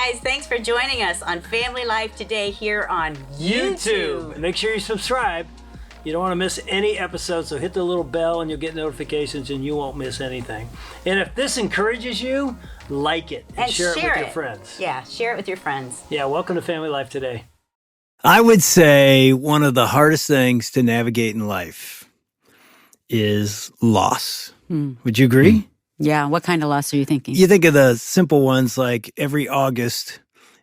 guys, thanks for joining us on Family Life Today here on YouTube. Make sure you subscribe. You don't want to miss any episodes, so hit the little bell and you'll get notifications and you won't miss anything. And if this encourages you, like it and share it with your friends. Yeah, share it with your friends. Yeah, welcome to Family Life Today. I would say one of the hardest things to navigate in life is loss. Would you agree? Yeah, what kind of loss are you thinking? You think of the simple ones like every August,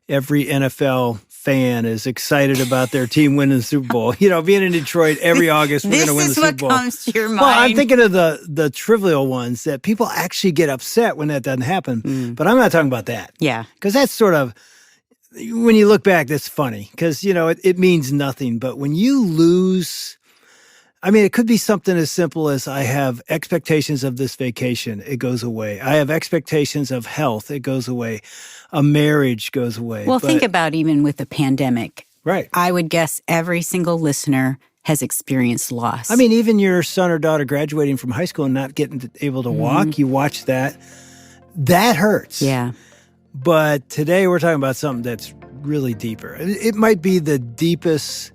every NFL fan is excited about their team winning the Super Bowl. You know, being in Detroit every August, we're going to win the Super Bowl. This is what comes to your mind. Well, I'm thinking of the trivial ones that people actually get upset when that doesn't happen. But I'm not talking about that. Yeah. Because that's sort of, when you look back, that's funny. Because, you know, it means nothing. But when you lose, I mean, it could be something as simple as I have expectations of this vacation. It goes away. I have expectations of health. It goes away. A marriage goes away. Well, think about even with the pandemic. Right. I would guess every single listener has experienced loss. I mean, even your son or daughter graduating from high school and not getting able to walk, you watch that. That hurts. Yeah. But today we're talking about something that's really deeper. It might be the deepest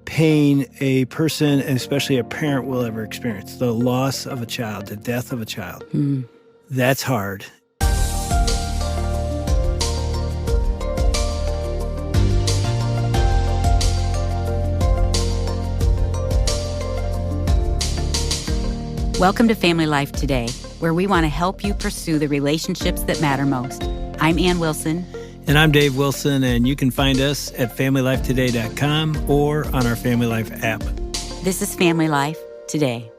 pain a person, and especially a parent, will ever experience. The loss of a child, the death of a child. That's hard. Welcome to Family Life Today, where we want to help you pursue the relationships that matter most. I'm Ann Wilson. And I'm Dave Wilson, and you can find us at FamilyLifeToday.com or on our Family Life app. This is Family Life Today.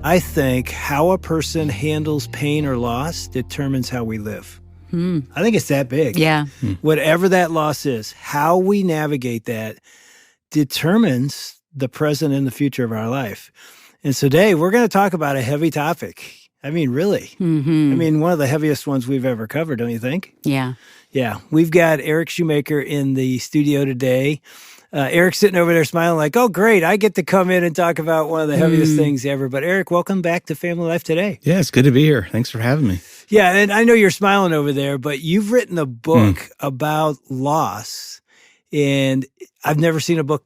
I think how a person handles pain or loss determines how we live. I think it's that big. Yeah. Whatever that loss is, how we navigate that determines the present and the future of our life. And so today we're going to talk about a heavy topic. I mean, really. I mean, one of the heaviest ones we've ever covered, don't you think? Yeah. Yeah. We've got Eric Schumacher in the studio today. Eric's sitting over there smiling like, oh, great, I get to come in and talk about one of the heaviest things ever. But Eric, welcome back to Family Life Today. Yeah, it's good to be here. Thanks for having me. Yeah, and I know you're smiling over there, but you've written a book about loss, and I've never seen a book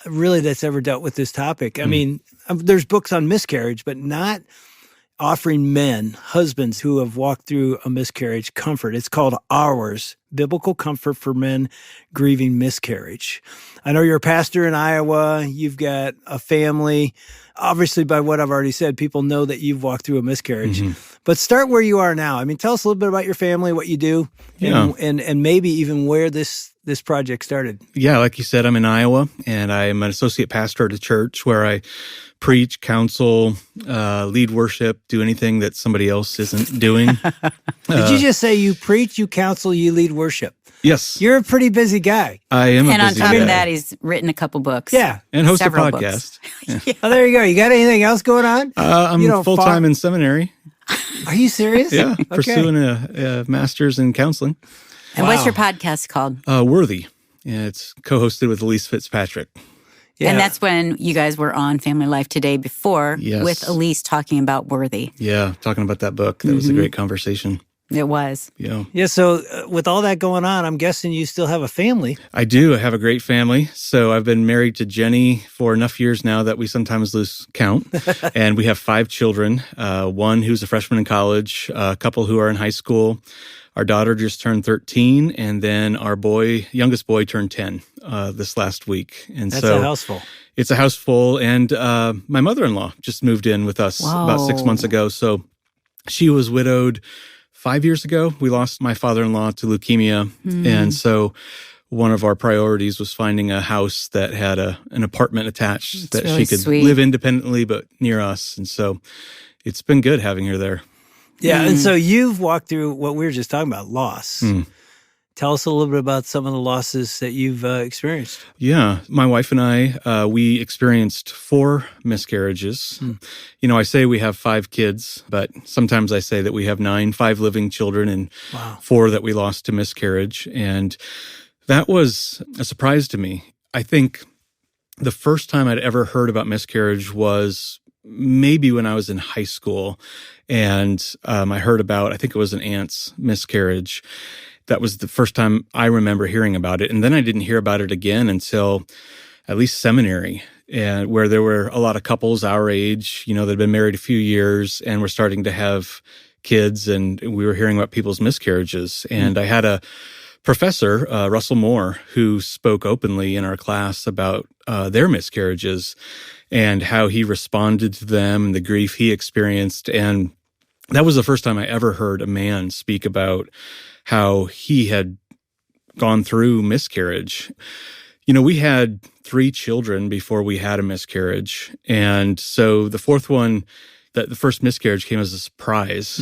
really that's ever dealt with this topic. I mean, there's books on miscarriage, but not offering men, husbands who have walked through a miscarriage, comfort. It's called Ours, Biblical Comfort for Men Grieving Miscarriage. I know you're a pastor in Iowa. You've got a family. Obviously, by what I've already said, people know that you've walked through a miscarriage. But start where you are now. I mean, tell us a little bit about your family, what you do, and maybe even where this project started. Yeah, like you said, I'm in Iowa, and I'm an associate pastor at a church where I preach, counsel, lead worship, do anything that somebody else isn't doing. Did you just say you preach, you counsel, you lead worship? Yes. You're a pretty busy guy. I am a busy guy. And on top of that, he's written a couple books. Yeah. And host a several podcast. Yeah. Oh, there you go. You got anything else going on? I'm full-time in seminary. Are you serious? Yeah, Okay. pursuing a master's in counseling. And what's your podcast called? Worthy. Yeah, it's co-hosted with Elise Fitzpatrick. Yeah. And that's when you guys were on Family Life Today before with Elise talking about Worthy. Yeah, talking about that book. That was a great conversation. It was. Yeah. Yeah, so with all that going on, I'm guessing you still have a family. I do. I have a great family. So I've been married to Jenny for enough years now that we sometimes lose count. And we have 5 children, one who's a freshman in college, a couple who are in high school. Our daughter just turned 13, and then our youngest boy turned 10 this last week. And That's a house full. It's a house full. And my mother-in-law just moved in with us about 6 months ago. So she was widowed 5 years ago. We lost my father-in-law to leukemia. And so one of our priorities was finding a house that had an apartment attached that really she could sweet. live independently, but near us. And so it's been good having her there. Yeah, and so you've walked through what we were just talking about, loss. Tell us a little bit about some of the losses that you've experienced. Yeah. My wife and I, we experienced 4 miscarriages. I say we have 5 kids, but sometimes I say that we have 9, 5 living children and 4 that we lost to miscarriage. And that was a surprise to me. I think the first time I'd ever heard about miscarriage was maybe when I was in high school. And I heard about, I think it was an aunt's miscarriage. That was the first time I remember hearing about it. And then I didn't hear about it again until at least seminary, and where there were a lot of couples our age, that had been married a few years and were starting to have kids, and we were hearing about people's miscarriages. And I had a professor, Russell Moore, who spoke openly in our class about their miscarriages and how he responded to them and the grief he experienced. And that was the first time I ever heard a man speak about how he had gone through miscarriage. We had 3 children before we had a miscarriage. And so the fourth one, the first miscarriage came as a surprise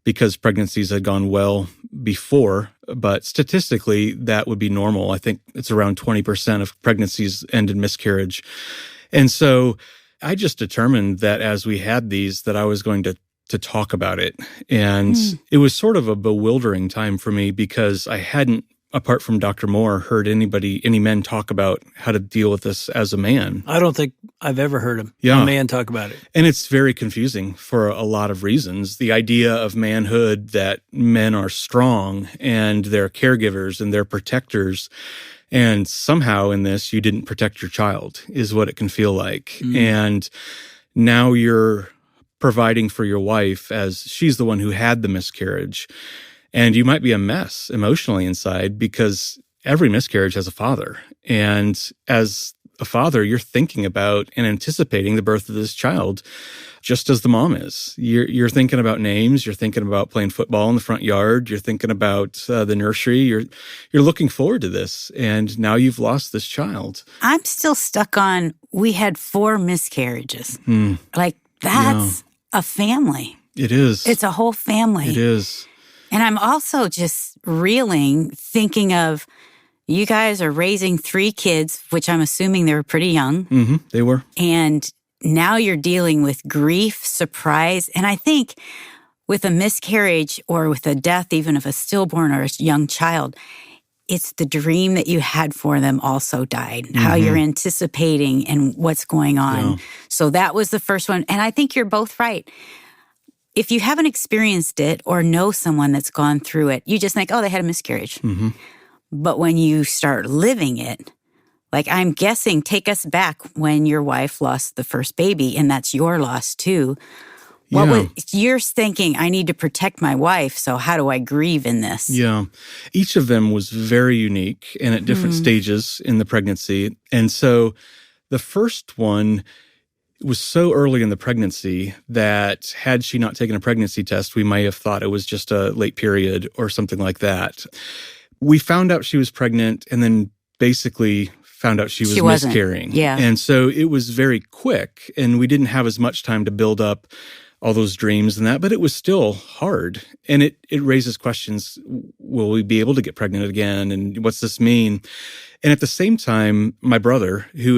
because pregnancies had gone well before. But statistically, that would be normal. I think it's around 20% of pregnancies end in miscarriage. And so I just determined that as we had these, that I was going to talk about it. And it was sort of a bewildering time for me because I hadn't, apart from Dr. Moore, heard any men talk about how to deal with this as a man. I don't think I've ever heard a man talk about it. And it's very confusing for a lot of reasons. The idea of manhood, that men are strong and they're caregivers and they're protectors. And somehow in this, you didn't protect your child, is what it can feel like. And now you're providing for your wife as she's the one who had the miscarriage. And you might be a mess emotionally inside because every miscarriage has a father. And as a father, you're thinking about and anticipating the birth of this child, just as the mom is. You're thinking about names. You're thinking about playing football in the front yard. You're thinking about the nursery. You're looking forward to this. And now you've lost this child. I'm still stuck on, we had 4 miscarriages. Like, that's a family. It is. It's a whole family. It is. And I'm also just reeling, thinking of, you guys are raising 3 kids, which I'm assuming they were pretty young. They were. And now you're dealing with grief, surprise. And I think with a miscarriage or with a death, even of a stillborn or a young child, it's the dream that you had for them also died, how you're anticipating and what's going on. Yeah. So that was the first one. And I think you're both right. If you haven't experienced it or know someone that's gone through it, you just think, oh, they had a miscarriage. But when you start living it, like I'm guessing, take us back when your wife lost the first baby, and that's your loss too. You're thinking, I need to protect my wife, so how do I grieve in this? Yeah. Each of them was very unique and at different stages in the pregnancy. And so the first one was so early in the pregnancy that had she not taken a pregnancy test, we might have thought it was just a late period or something like that. We found out she was pregnant and then basically found out she was miscarrying. Yeah. And so it was very quick, and we didn't have as much time to build up all those dreams and that, but it was still hard. And it raises questions. Will we be able to get pregnant again? And what's this mean? And at the same time, my brother, who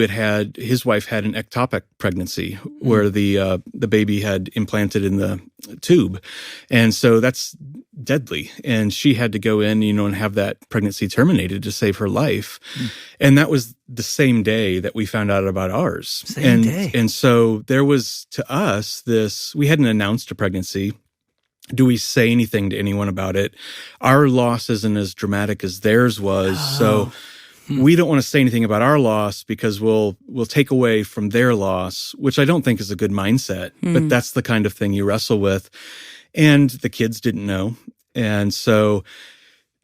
his wife had an ectopic pregnancy where the baby had implanted in the tube. And so that's deadly. And she had to go in, and have that pregnancy terminated to save her life. And that was the same day that we found out about ours. Same day. And so there was, to us, we hadn't announced a pregnancy. Do we say anything to anyone about it? Our loss isn't as dramatic as theirs was. So we don't want to say anything about our loss because we'll take away from their loss, which I don't think is a good mindset. But that's the kind of thing you wrestle with. And the kids didn't know. And so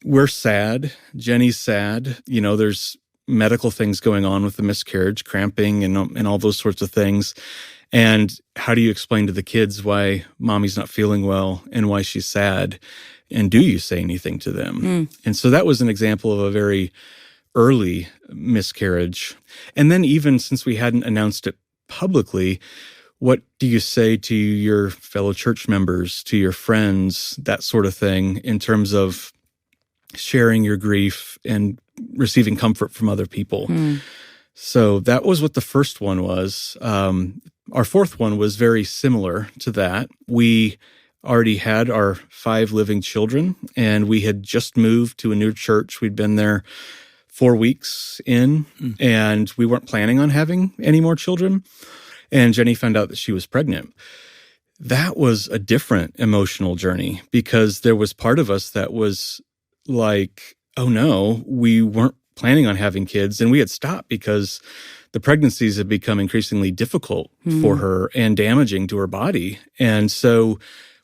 we're sad. Jenny's sad. There's medical things going on with the miscarriage, cramping and all those sorts of things. And how do you explain to the kids why mommy's not feeling well and why she's sad? And do you say anything to them? And so that was an example of a very early miscarriage. And then even since we hadn't announced it publicly, what do you say to your fellow church members, to your friends, that sort of thing, in terms of sharing your grief and receiving comfort from other people. So that was what the first one was. Our fourth one was very similar to that. We already had our 5 living children, and we had just moved to a new church. We'd been there 4 weeks in, and we weren't planning on having any more children. And Jenny found out that she was pregnant. That was a different emotional journey because there was part of us that was like, oh no, we weren't planning on having kids. And we had stopped because the pregnancies had become increasingly difficult for her and damaging to her body. And so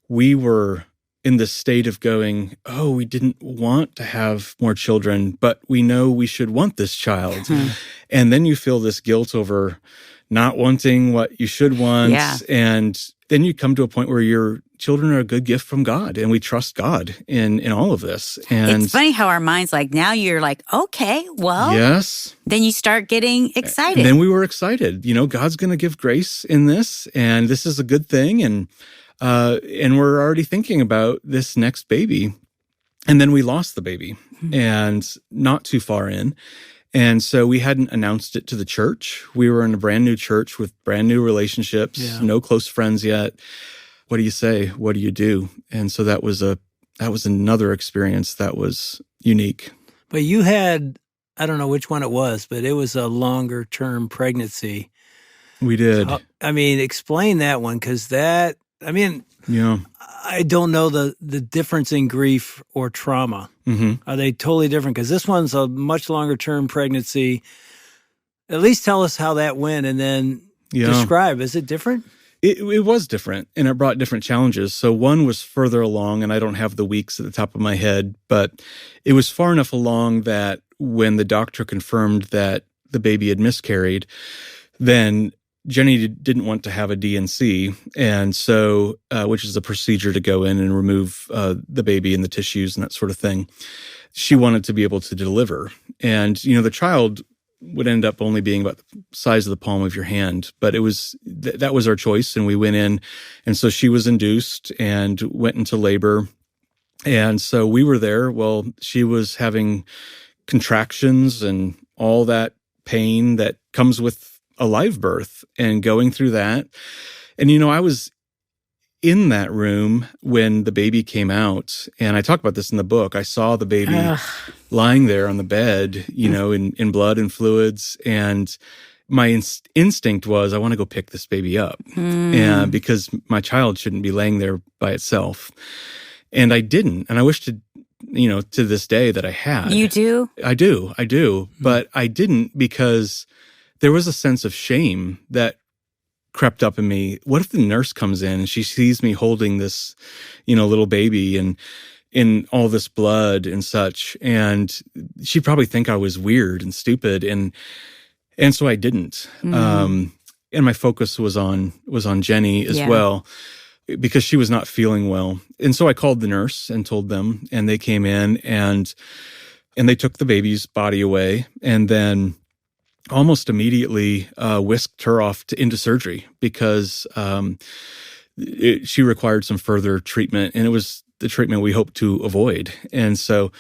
we were in this state of going, oh, we didn't want to have more children, but we know we should want this child. And then you feel this guilt over not wanting what you should want. Yeah. And then you come to a point where your children are a good gift from God, and we trust God in all of this. And it's funny how our minds, like, now you're like, okay, well, yes. Then you start getting excited. And then we were excited. You know, God's going to give grace in this, and this is a good thing. And we're already thinking about this next baby. And then we lost the baby, and not too far in. And so we hadn't announced it to the church. We were in a brand new church with brand new relationships, no close friends yet. What do you say? What do you do? And so that was another experience that was unique. But you had, I don't know which one it was, but it was a longer term pregnancy. We did. I mean, explain that one, because that, I mean, I don't know the difference in grief or trauma. Are they totally different? Because this one's a much longer term pregnancy. At least tell us how that went, and then describe. Is it different? It was different, and it brought different challenges. So one was further along, and I don't have the weeks at the top of my head, but it was far enough along that when the doctor confirmed that the baby had miscarried, then Jenny didn't want to have a D&C, and so which is a procedure to go in and remove the baby and the tissues and that sort of thing. She wanted to be able to deliver, and the child would end up only being about the size of the palm of your hand, but it was that was our choice, and we went in, and so she was induced and went into labor, and so we were there. Well, she was having contractions and all that pain that comes with a live birth, and going through that. And, I was in that room when the baby came out, and I talk about this in the book. I saw the baby lying there on the bed, in blood and fluids. And my instinct was, I want to go pick this baby up, and because my child shouldn't be laying there by itself. And I didn't. And I wish to this day that I had. You do? I do. But I didn't, because there was a sense of shame that crept up in me. What if the nurse comes in and she sees me holding this, little baby and in all this blood and such, and she'd probably think I was weird and stupid, and so I didn't. And my focus was on Jenny as well, because she was not feeling well. And so I called the nurse and told them, and they came in and they took the baby's body away, and then almost immediately whisked her off into surgery, because she required some further treatment, and it was the treatment we hoped to avoid. And so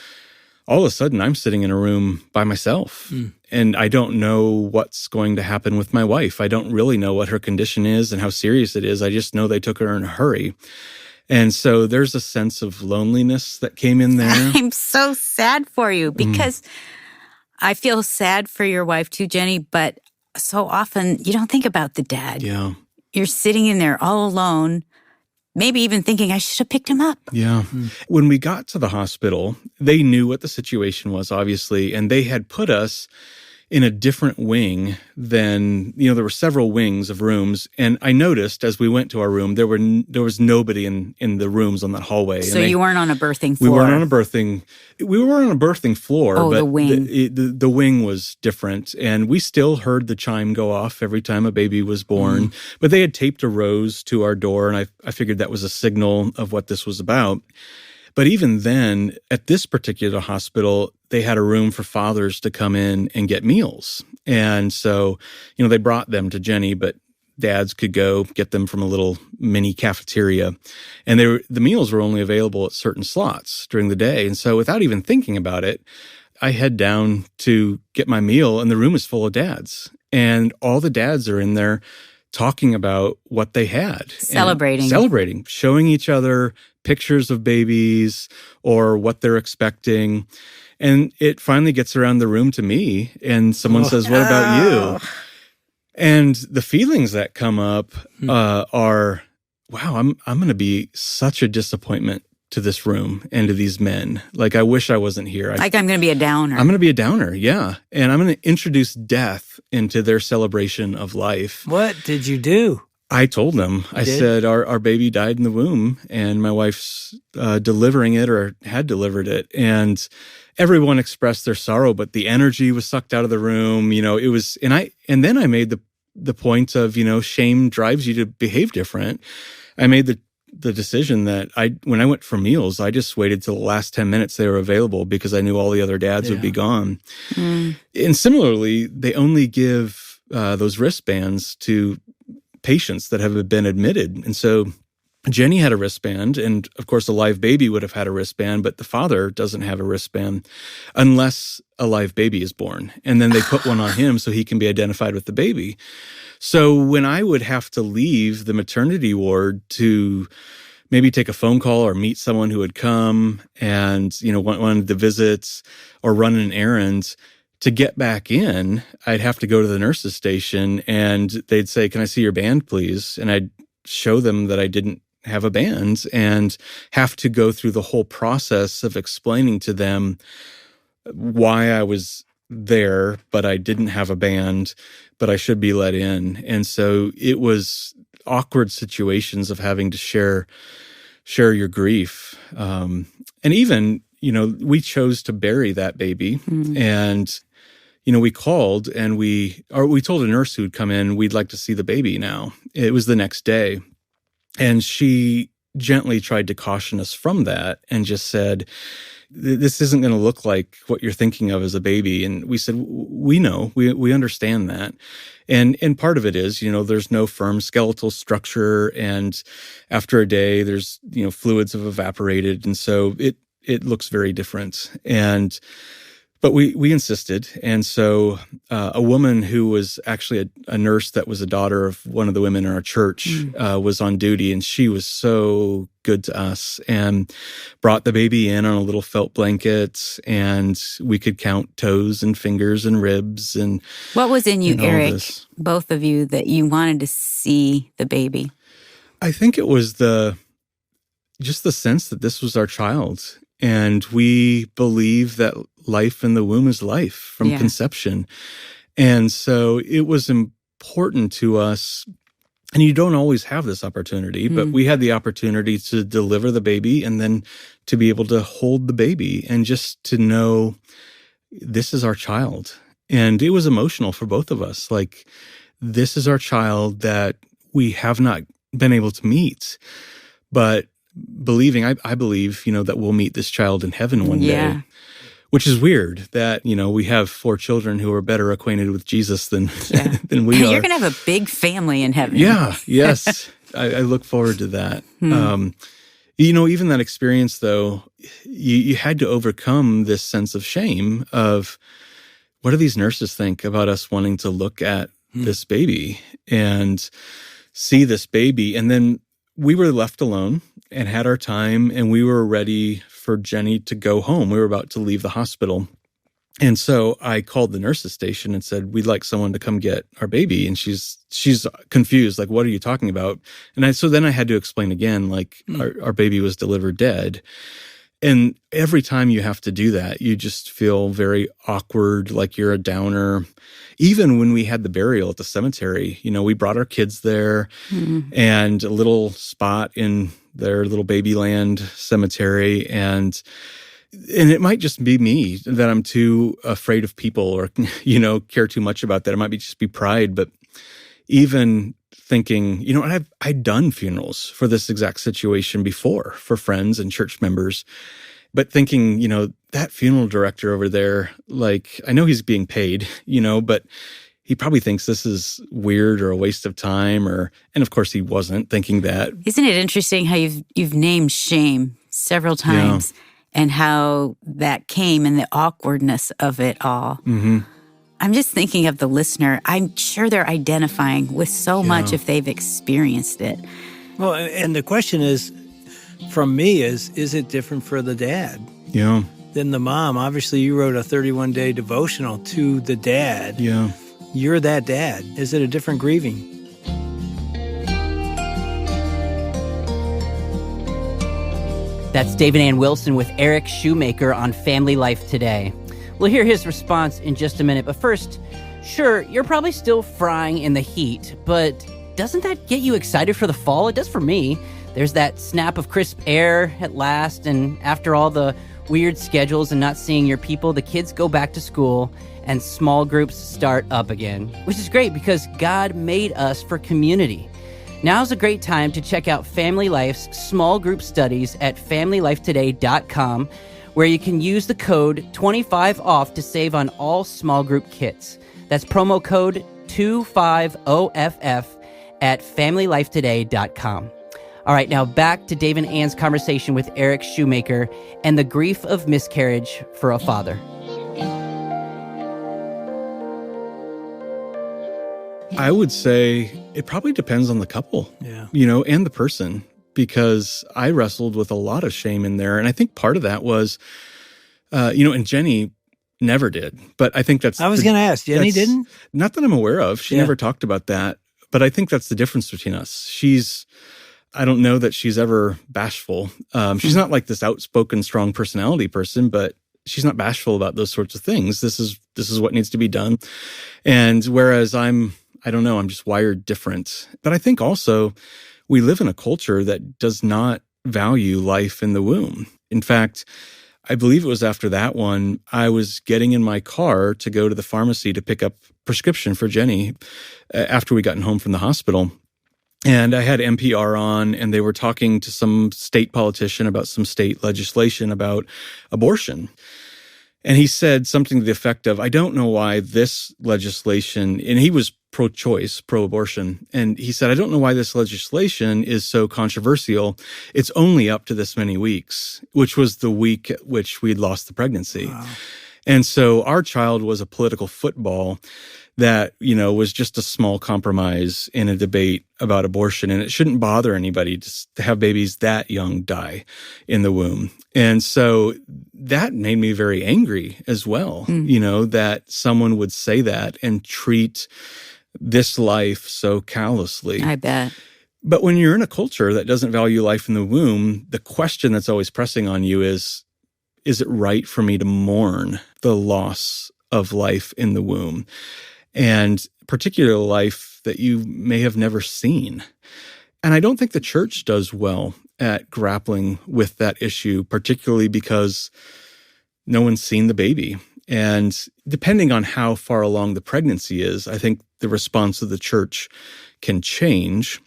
all of a sudden, I'm sitting in a room by myself, and I don't know what's going to happen with my wife. I don't really know what her condition is and how serious it is. I just know they took her in a hurry. And so there's a sense of loneliness that came in there. I'm so sad for you, because I feel sad for your wife too, Jenny, but so often you don't think about the dad. Yeah. You're sitting in there all alone, maybe even thinking, I should have picked him up. Yeah. When we got to the hospital, they knew what the situation was, obviously, and they had put us in a different wing than, there were several wings of rooms. And I noticed as we went to our room, there was nobody in the rooms on that hallway. So you weren't on a birthing floor? We were on a birthing floor, but the wing. The wing was different. And we still heard the chime go off every time a baby was born. But they had taped a rose to our door, and I figured that was a signal of what this was about. But even then, at this particular hospital, they had a room for fathers to come in and get meals. And so, they brought them to Jenny, but dads could go get them from a little mini cafeteria. And the meals were only available at certain slots during the day. And so without even thinking about it, I head down to get my meal, and the room is full of dads. And all the dads are in there talking about what they had. Celebrating, showing each other pictures of babies or what they're expecting. And it finally gets around the room to me, and someone says, "What about you?" And the feelings that come up are, wow, I'm going to be such a disappointment to this room and to these men. Like, I wish I wasn't here. I'm going to be a downer. I'm going to be a downer, yeah. And I'm going to introduce death into their celebration of life. What did you do? I told them, I said, our baby died in the womb, and my wife's delivering it or had delivered it. And everyone expressed their sorrow, but the energy was sucked out of the room. It was, and then I made the point of, shame drives you to behave different. I made the decision that when I went for meals, I just waited till the last 10 minutes they were available, because I knew all the other dads would be gone. And similarly, they only give those wristbands to patients that have been admitted. And so Jenny had a wristband, and of course a live baby would have had a wristband, but the father doesn't have a wristband unless a live baby is born. And then they put one on him so he can be identified with the baby. So when I would have to leave the maternity ward to maybe take a phone call or meet someone who had come and, wanted the visits or run an errand, to get back in, I'd have to go to the nurse's station, and they'd say, "Can I see your band, please?" And I'd show them that I didn't have a band, and have to go through the whole process of explaining to them why I was there, but I didn't have a band, but I should be let in. And so it was awkward situations of having to share your grief. And even, we chose to bury that baby. And, we called and we told a nurse who would come in, "We'd like to see the baby now." It was the next day. And she gently tried to caution us from that and just said, "This isn't going to look like what you're thinking of as a baby." And we said, "We know, we understand that." And part of it is, there's no firm skeletal structure. And after a day, there's, fluids have evaporated. And so it looks very different. But we insisted. And so a woman who was actually a nurse that was a daughter of one of the women in our church was on duty, and she was so good to us and brought the baby in on a little felt blanket, and we could count toes and fingers and ribs. And what was in you, Eric, both of you, that you wanted to see the baby? I think it was just the sense that this was our child. And we believe that life in the womb is life from conception. And so it was important to us, and you don't always have this opportunity, but we had the opportunity to deliver the baby and then to be able to hold the baby and just to know this is our child. And it was emotional for both of us. Like, this is our child that we have not been able to meet, but believing, I believe, that we'll meet this child in heaven one day, which is weird that, we have 4 children who are better acquainted with Jesus than we are. You're going to have a big family in heaven. Yeah, yes. I look forward to that. Even that experience, though, you had to overcome this sense of shame of, what do these nurses think about us wanting to look at this baby and see this baby? And then we were left alone and had our time, and we were ready for Jenny to go home. We were about to leave the hospital. And so I called the nurse's station and said, "We'd like someone to come get our baby." And she's confused, like, "What are you talking about?" And so then I had to explain again, like, our baby was delivered dead. And every time you have to do that, you just feel very awkward, like you're a downer. Even when we had the burial at the cemetery, we brought our kids there and a little spot in their little Babyland cemetery. And it might just be me that I'm too afraid of people or, care too much about that. It might just be pride. But even thinking, I'd done funerals for this exact situation before for friends and church members, but thinking, that funeral director over there, like, I know he's being paid, but he probably thinks this is weird or a waste of time, and of course he wasn't thinking that. Isn't it interesting how you've named shame several times and how that came and the awkwardness of it all? Mm-hmm. I'm just thinking of the listener. I'm sure they're identifying with so much if they've experienced it. Well, and the question is, from me, is it different for the dad? Yeah. Than the mom? Obviously, you wrote a 31-day devotional to the dad. Yeah. You're that dad. Is it a different grieving? That's David Ann Wilson with Eric Schumacher on Family Life Today. We'll hear his response in just a minute, but first, sure, you're probably still frying in the heat, but doesn't that get you excited for the fall? It does for me. There's that snap of crisp air at last, and after all the weird schedules and not seeing your people, the kids go back to school and small groups start up again, which is great because God made us for community. Now's a great time to check out Family Life's small group studies at FamilyLifeToday.com, where you can use the code 25OFF to save on all small group kits. That's promo code 25OFF at FamilyLifeToday.com. All right, now back to Dave and Ann's conversation with Eric Schumacher and the grief of miscarriage for a father. I would say it probably depends on the couple, and the person, because I wrestled with a lot of shame in there. And I think part of that was, and Jenny never did. But I think that's... I was going to ask, Jenny didn't? Not that I'm aware of. She never talked about that. But I think that's the difference between us. I don't know that she's ever bashful. She's not like this outspoken, strong personality person, but she's not bashful about those sorts of things. This is what needs to be done. And whereas I'm just wired different. But I think also we live in a culture that does not value life in the womb. In fact, I believe it was after that one, I was getting in my car to go to the pharmacy to pick up prescription for Jenny after we gotten home from the hospital. And I had NPR on, and they were talking to some state politician about some state legislation about abortion. And he said something to the effect of, I don't know why this legislation, and he was pro-choice, pro-abortion, and he said, I don't know why this legislation is so controversial. It's only up to this many weeks, which was the week at which we'd lost the pregnancy. Wow. And so our child was a political football that, was just a small compromise in a debate about abortion. And it shouldn't bother anybody to have babies that young die in the womb. And so that made me very angry as well, that someone would say that and treat this life so callously. I bet. But when you're in a culture that doesn't value life in the womb, the question that's always pressing on you is it right for me to mourn the loss of life in the womb? And particular life that you may have never seen. And I don't think the church does well at grappling with that issue, particularly because no one's seen the baby. And depending on how far along the pregnancy is, I think the response of the church can change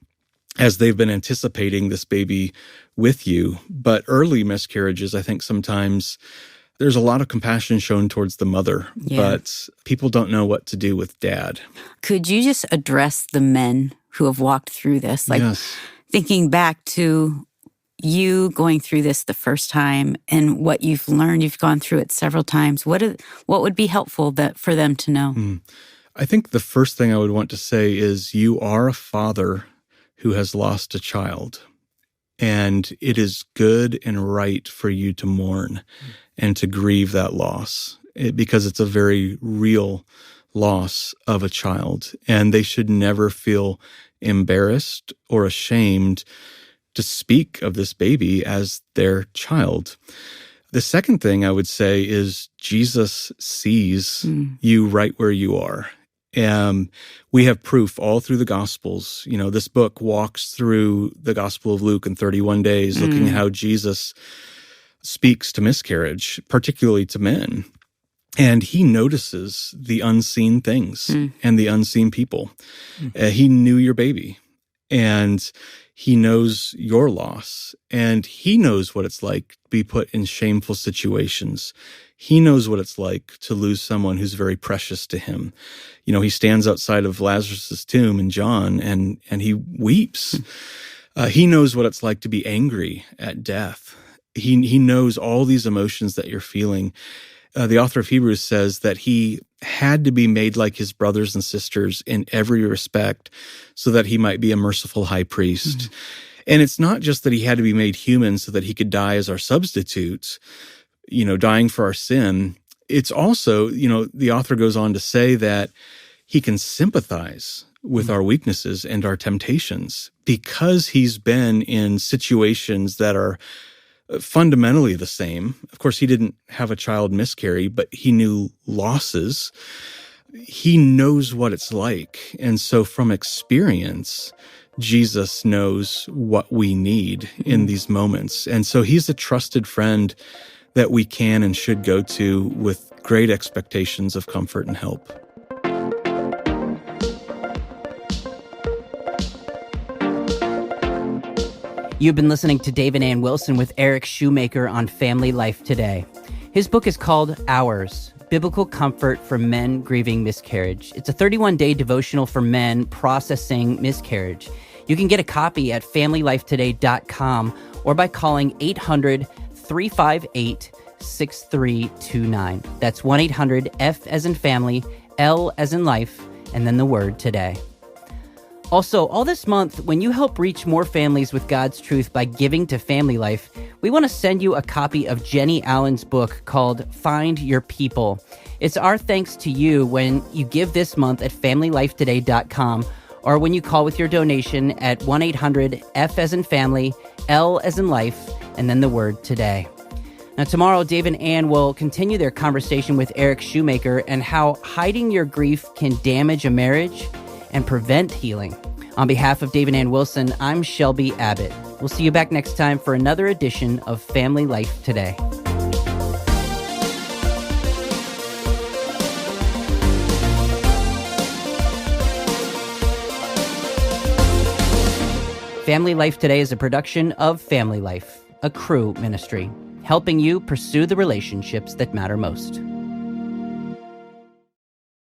as they've been anticipating this baby with you. But early miscarriages, I think sometimes there's a lot of compassion shown towards the mother, but people don't know what to do with dad. Could you just address the men who have walked through this? Thinking back to you going through this the first time and what you've learned, you've gone through it several times. What would be helpful for them to know? I think the first thing I would want to say is you are a father who has lost a child. And it is good and right for you to mourn and to grieve that loss because it's a very real loss of a child. And they should never feel embarrassed or ashamed to speak of this baby as their child. The second thing I would say is Jesus sees you right where you are. We have proof all through the Gospels. This book walks through the Gospel of Luke in 31 days, looking at how Jesus speaks to miscarriage, particularly to men. And he notices the unseen things and the unseen people. He knew your baby. And He knows your loss, and he knows what it's like to be put in shameful situations. He knows what it's like to lose someone who's very precious to him. You know, he stands outside of Lazarus's tomb in John, and he weeps. He knows what it's like to be angry at death. He knows all these emotions that you're feeling. The author of Hebrews says that he had to be made like his brothers and sisters in every respect so that he might be a merciful high priest. Mm-hmm. And it's not just that he had to be made human so that he could die as our substitute, you know, dying for our sin. It's also, you know, the author goes on to say that he can sympathize with our weaknesses and our temptations because he's been in situations that are fundamentally the same. Of course, he didn't have a child miscarry, but he knew losses. He knows what it's like. And so from experience, Jesus knows what we need in these moments. And so he's a trusted friend that we can and should go to with great expectations of comfort and help. You've been listening to Dave and Ann Wilson with Eric Schumacher on Family Life Today. His book is called Ours, Biblical Comfort for Men Grieving Miscarriage. It's a 31-day devotional for men processing miscarriage. You can get a copy at FamilyLifeToday.com or by calling 800-358-6329. That's 1-800-F as in family, L as in life, and then the word today. Also, all this month, when you help reach more families with God's truth by giving to Family Life, we want to send you a copy of Jenny Allen's book called Find Your People. It's our thanks to you when you give this month at FamilyLifeToday.com or when you call with your donation at 1-800-F as in family, L as in life, and then the word today. Now, tomorrow, Dave and Ann will continue their conversation with Eric Schumacher and how hiding your grief can damage a marriage and prevent healing. On behalf of Dave and Ann Wilson, I'm Shelby Abbott. We'll see you back next time for another edition of Family Life Today. Family Life Today is a production of Family Life, a Crew ministry, helping you pursue the relationships that matter most.